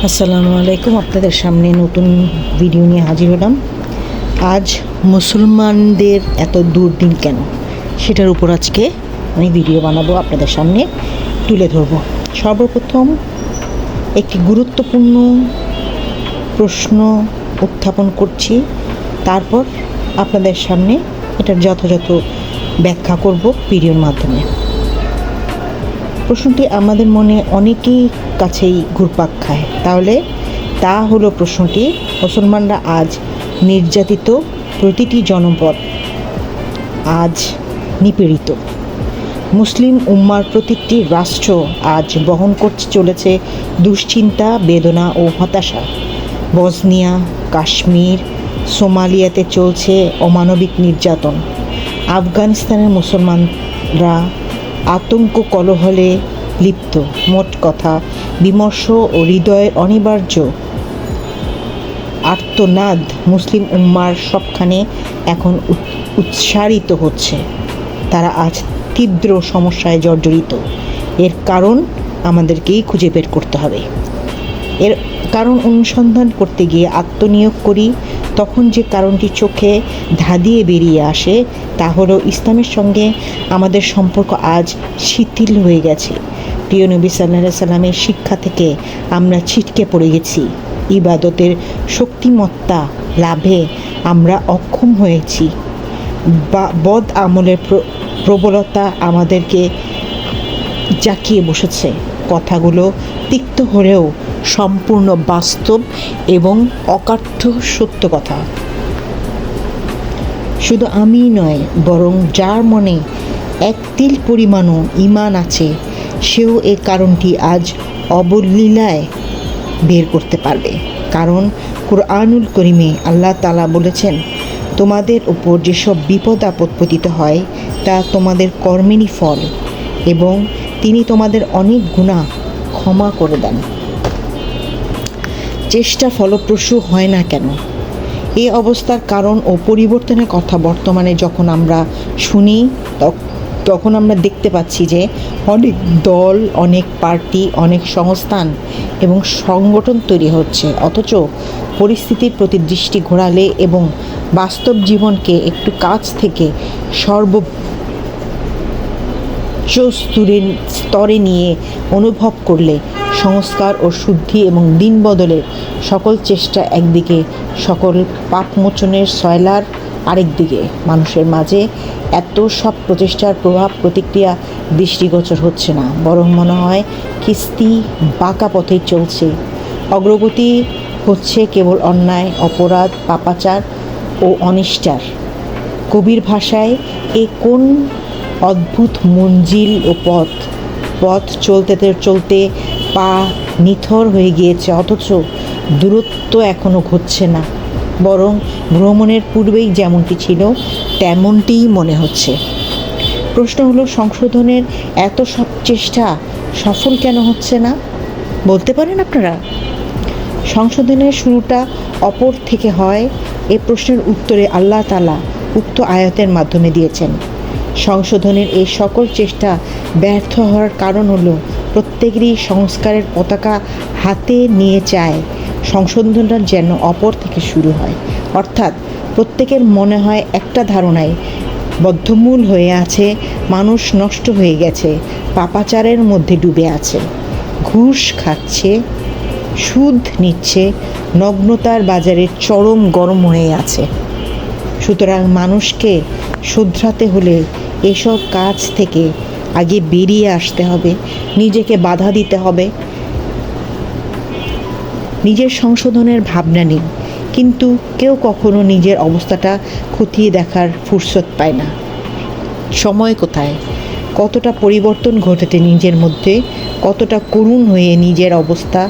আসসালামু আলাইকুম। আপনাদের সামনে নতুন ভিডিও নিয়ে হাজির হলাম। আজ মুসলমানদের এত দুর্দিন কেন, সেটার উপর আজকে আমি ভিডিও বানাবো, আপনাদের সামনে তুলে ধরব। সর্বপ্রথম একটি গুরুত্বপূর্ণ প্রশ্ন উত্থাপন করছি, তারপর আপনাদের সামনে এটার যথাযথ ব্যাখ্যা করব ভিডিওর মাধ্যমে। প্রশ্নটি আমাদের মনে অনেকেই কাছেই ঘুরপাক খায়। তা হলো প্রশ্নটি, মুসলমানরা আজ নির্যাতিত, প্রতিটি জনপদ আজ নিপীড়িত। মুসলিম উম্মার প্রতিটি রাষ্ট্র আজ বহন করতে চলেছে দুশ্চিন্তা, বেদনা ও হতাশা। বসনিয়া, কাশ্মীর, সোমালিয়াতে চলছে অমানবিক নির্যাতন। আফগানিস্তানের মুসলমানরা আতঙ্ক কলহলে লিপ্ত। মোট কথা, বিমর্ষ ও হৃদয়ের অনিবার্য আর্তনাদ মুসলিম উম্মার সবখানে এখন উচ্চারিত হচ্ছে। তারা আজ তীব্র সমস্যায় জর্জরিত। এর কারণ আমাদেরকেই খুঁজে বের করতে হবে। এর কারণ অনুসন্ধান করতে গিয়ে আত্মনিয়োগ করি, তখন যে কারণটি চোখে ধাঁধিয়ে বেরিয়ে আসে তা হলো ইসলামের সঙ্গে আমাদের সম্পর্ক আজ শিথিল হয়ে গেছে। প্রিয় নবী সাল্লাল্লাহু আলাইহি সাল্লামের শিক্ষা থেকে আমরা ছিটকে পড়ে গেছি। ইবাদতের শক্তিমত্তা লাভে আমরা অক্ষম হয়েছি। বদ আমলের প্রবলতা আমাদেরকে জাকিয়ে বসেছে। কথাগুলো তিক্ত হলেও সম্পূর্ণ বাস্তব এবং অকাট্য সত্য কথা। শুধু আমিই নয়, বরং যার মনে এক তিল পরিমাণও ঈমান আছে, সেও এ কারণটি আজ অবলীলায় বের করতে পারবে। কারণ কুরআনুল কারীমে আল্লাহ তাআলা বলেছেন, তোমাদের উপর যেসব বিপদ আপদ পতিত হয় তা তোমাদের কর্মেরই ফল, এবং তিনি তোমাদের অনেক গুনাহ ক্ষমা করে দেন। চেষ্টা ফলপ্রসূ হয় না কেন? এই অবস্থার কারণ ও পরিবর্তনের কথা বর্তমানে যখন আমরা শুনি, তখন আমরা দেখতে পাচ্ছি যে অনেক দল, অনেক পার্টি, অনেক সংস্থান এবং সংগঠন তৈরি হচ্ছে। অথচ পরিস্থিতির প্রতি দৃষ্টি ঘোরালে এবং বাস্তব জীবনকে একটু কাছ থেকে স্তরে নিয়ে অনুভব করলে সংস্কার ও শুদ্ধি এবং দিন বদলের সকল চেষ্টা একদিকে, সকল পাপমোচনের সয়লার আরেকদিকে, মানুষের মাঝে এত সব প্রচেষ্টার প্রভাব প্রতিক্রিয়া দৃষ্টিগোচর হচ্ছে না, বরং মনে হয় কিস্তি বাঁকা পথেই চলছে। অগ্রগতি হচ্ছে কেবল অন্যায়, অপরাধ, পাপাচার ও অনিষ্টার। কবির ভাষায়, এ কোন অদ্ভুত মঞ্জিল ও পথ চলতে চলতে পা নিথর হয়ে গিয়েছে, অথচ দূরত্ব এখনও ঘটছে না, বরং ভ্রমণের পূর্বেই যেমনটি ছিল তেমনটিই মনে হচ্ছে। প্রশ্ন হলো, সংশোধনের এত সব চেষ্টা সফল কেন হচ্ছে না? বলতে পারেন আপনারা? সংশোধনের শুরুটা অপর থেকে হয়, এ প্রশ্নের উত্তরে আল্লাহ তাআলা উক্ত আয়াতের মাধ্যমে দিয়েছেন। সংশোধনের এই সকল চেষ্টা ব্যর্থ হওয়ার কারণ হলো, প্রত্যেকেরই সংস্কারের পতাকা হাতে নিয়ে চায় সংশোধনটা যেন অপর থেকে শুরু হয়। অর্থাৎ প্রত্যেকের মনে হয় একটা ধারণায় বদ্ধমূল হয়ে আছে, মানুষ নষ্ট হয়ে গেছে, পাপাচারের মধ্যে ডুবে আছে, ঘুষ খাচ্ছে, সুদ নিচ্ছে, নগ্নতার বাজারে চরম গরম হয়ে আছে। সুতরাং মানুষকে শুধরাতে হলে এসব কাজ থেকে আগে বেরিয়ে আসতে হবে, নিজেকে বাধা দিতে হবে। নিজের সংশোধনের ভাবনা নেই, কিন্তু কেউ কখনো নিজের অবস্থাটা খতিয়ে দেখার ফুরসত পায় না। সময় কোথায়? কতটা পরিবর্তন ঘটেছে নিজের মধ্যে, কতটা করুণ হয়ে নিজের অবস্থা,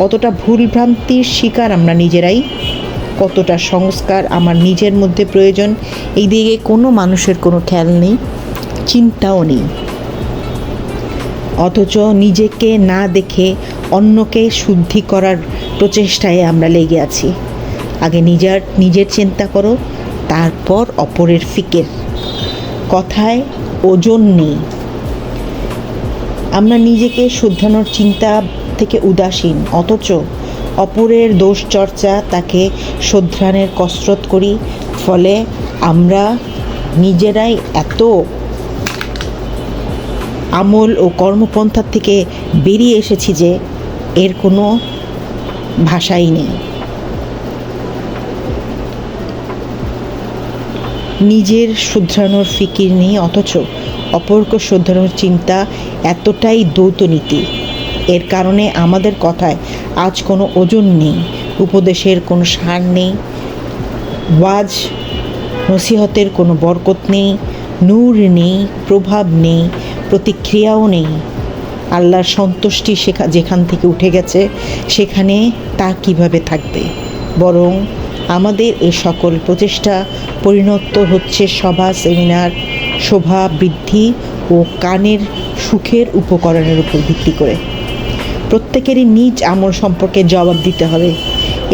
কতটা ভুলভ্রান্তির শিকার আমরা নিজেরাই, কতটা সংস্কার আমার নিজের মধ্যে প্রয়োজন, এই দিকে কোনো মানুষের কোনো খেয়াল নেই, চিন্তাও নেই। অথচ নিজেকে না দেখে অন্যকে শুদ্ধি করার প্রচেষ্টায় আমরা লেগে আছি। আগে নিজের চিন্তা করো, তারপর অপরের ফিকের। কথায় ওজন নেই। আমরা নিজেকে শুধরানোর চিন্তা থেকে উদাসীন, অথচ অপরের দোষ চর্চা তাকে শোধরানোর কসরত করি, ফলে আমরা নিজেরাই এত আমল ও কর্মপন্থার থেকে বেরিয়ে এসেছি যে এর কোনো ভাষাই নেই। নিজের শুধরানোর ফিকির নেই, অথচ অপরকে শুধরানোর চিন্তা এতটাই দ্বৈত নীতি। এর কারণে আমাদের কথায় আজ কোনো ওজন নেই, উপদেশের কোনো সার নেই, ওয়াজ নসিহতের কোনো বরকত নেই, নূর নেই, প্রভাব নেই, প্রতিক্রিয়াও নেই। আল্লাহর সন্তুষ্টি যেখান থেকে উঠে গেছে সেখানে তা কিভাবে থাকবে? বরং আমাদের এ সকল প্রচেষ্টা পরিণত হচ্ছে সভা, সেমিনার, শোভা বৃদ্ধি ও কানের সুখের উপকরণের উপর ভিত্তি করে। প্রত্যেকেরই নিজ আমল সম্পর্কে জবাব দিতে হবে।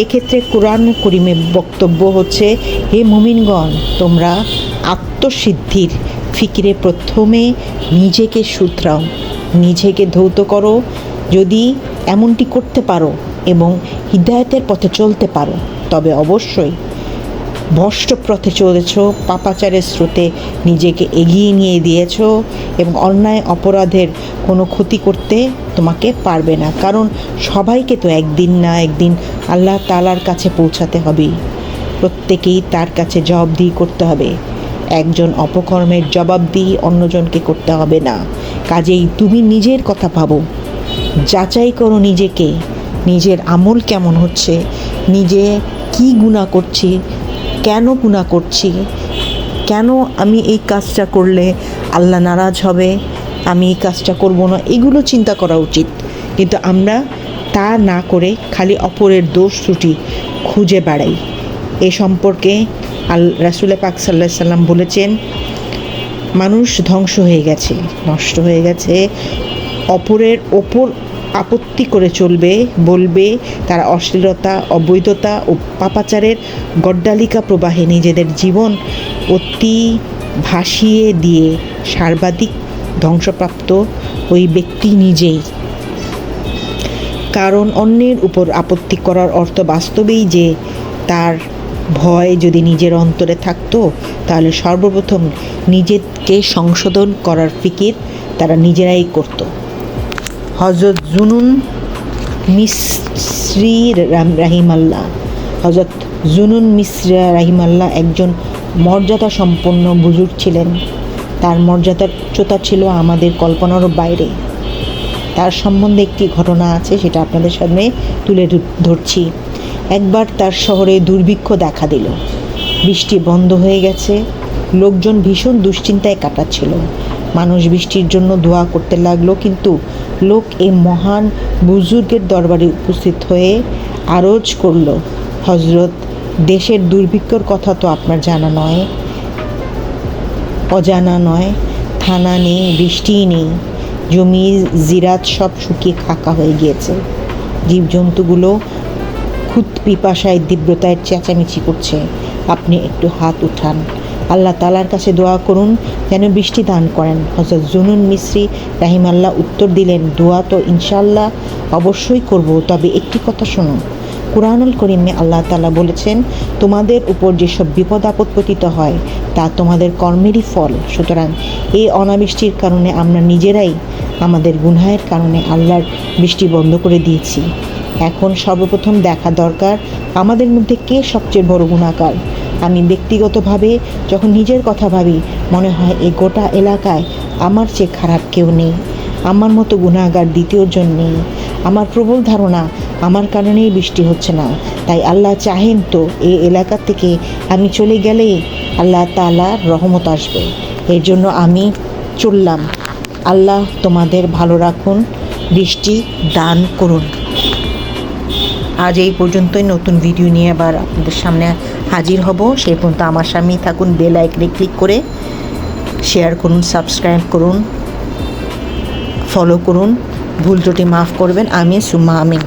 এক্ষেত্রে কোরআন করিমের বক্তব্য হচ্ছে, হে মুমিনগণ, তোমরা আত্মসিদ্ধির ফিকিরে প্রথমে নিজেকে শুধরাও, নিজেকে ধৌত করো। যদি এমনটি করতে পারো এবং হিদায়াতের পথে চলতে পারো, তবে অবশ্যই ভ্রষ্ট পথে চলেছ, পাপাচারের স্রোতে নিজেকে এগিয়ে নিয়ে দিয়েছ এবং অন্যায় অপরাধের কোনো ক্ষতি করতে তোমাকে পারবে না। কারণ সবাইকে তো একদিন না একদিন আল্লাহ তাআলার কাছে পৌঁছাতে হবে। প্রত্যেকেই তার কাছে জবাবদিহি করতে হবে। একজন অপকর্মের জবাবদিহি অন্যজনকে করতে হবে না। কাজেই তুমি নিজের কথা ভাবো, যাচাই করো নিজেকে, নিজের আমল কেমন হচ্ছে, নিজে কি গুনাহ করছি, কেন গুনাহ করছি, কেন আমি এই কাজটা করলে আল্লাহ নারাজ হবে, আমি এই কাজটা করব না, এগুলো চিন্তা করা উচিত। কিন্তু আমরা তা না করে খালি অপরের দোষ ত্রুটি খুঁজে বেড়াই। এ সম্পর্কে রাসূল পাক সাল্লাল্লাহু আলাইহি সাল্লাম বলেছেন, মানুষ ধ্বংস হয়ে গেছে, নষ্ট হয়ে গেছে, অপরের ওপর আপত্তি করে চলবে, বলবে, তারা অশ্লীলতা, অবৈধতা ও পাপাচারের গড্ডালিকা প্রবাহে নিজেদের জীবন অতি ভাসিয়ে দিয়ে সর্বাধিক ধ্বংসপ্রাপ্ত ওই ব্যক্তি নিজেই। কারণ অন্যের উপর আপত্তি করার অর্থ বাস্তবেই যে তার ভয় যদি নিজের অন্তরে থাকতো, তাহলে সর্বপ্রথম নিজেকে সংশোধন করার ফিকির তারা নিজেরাই করত। হযরত জুনুন মিসরি রাহিমাল্লাহ হযরত জুনুন মিসরি রাহিমাল্লাহ একজন মর্যাদা সম্পন্ন বুজুর্গ ছিলেন। তার মর্যাদার উচ্চতা ছিল আমাদের কল্পনারও বাইরে। তার সম্বন্ধে একটি ঘটনা আছে, সেটা আপনাদের সামনে তুলে ধরছি। একবার তার শহরে দুর্ভিক্ষ দেখা দিল। বৃষ্টি বন্ধ হয়ে গেছে, লোকজন ভীষণ দুশ্চিন্তায় কাটাচ্ছিল। মানুষ বৃষ্টির জন্য দোয়া করতে লাগলো, কিন্তু লোক এই মহান বুজুর্গের দরবারে উপস্থিত হয়ে আরজ করল, হযরত, দেশের দুর্ভিক্ষর কথা তো আপনার জানা নয়, অজানা নয়। থানা নেই, বৃষ্টিই নেই, জমি জিরাত সব শুকিয়ে খাকা হয়ে গিয়েছে, জীবজন্তুগুলো খুদ পিপাসায় তীব্রতায় চেঁচামেচি করছে। আপনি একটু হাত উঠান, আল্লাহ তাআলার কাছে দোয়া করুন যেন বৃষ্টি দান করেন। হযরত জুনুন মিসরি রাহিমাল্লাহ উত্তর দিলেন, দোয়া তো ইনশাআল্লাহ অবশ্যই করব, তবে একটি কথা শুনুন। কুরআনুল কারীমে আল্লাহ তাআলা বলেছেন, তোমাদের উপর যেসব বিপদ আপদ পতিত হয় তা তোমাদের কর্মেরই ফল। সুতরাং এই অনাবৃষ্টির কারণে আমরা নিজেরাই আমাদের গুনাহের কারণে আল্লাহর বৃষ্টি বন্ধ করে দিয়েছি। এখন সর্বপ্রথম দেখা দরকার আমাদের মধ্যে কে সবচেয়ে বড় গুনাহগার। আমি ব্যক্তিগতভাবে যখন নিজের কথা ভাবি, মনে হয় এই গোটা এলাকায় আমার চেয়ে খারাপ কেউ নেই, আমার মতো গুনাহগার দ্বিতীয়জন নেই। আমার প্রবল ধারণা আমার কারণেই বৃষ্টি হচ্ছে না, তাই আল্লাহ চাহেন তো এই এলাকা থেকে আমি চলে গেলেই আল্লাহ তাআলার রহমত আসবে। এর জন্য আমি চললাম। আল্লাহ তোমাদের ভালো রাখুন, বৃষ্টি দান করুন। আজ এই পর্যন্তই। নতুন ভিডিও নিয়ে আবার আপনাদের সামনে হাজির হব। সেই পর্যন্ত আমার সামনেই থাকুন। বেল আইকনে ক্লিক করে শেয়ার করুন, সাবস্ক্রাইব করুন, ফলো করুন। ভুল ত্রুটি মাফ করবেন। আমিন সুম্মা আমিন।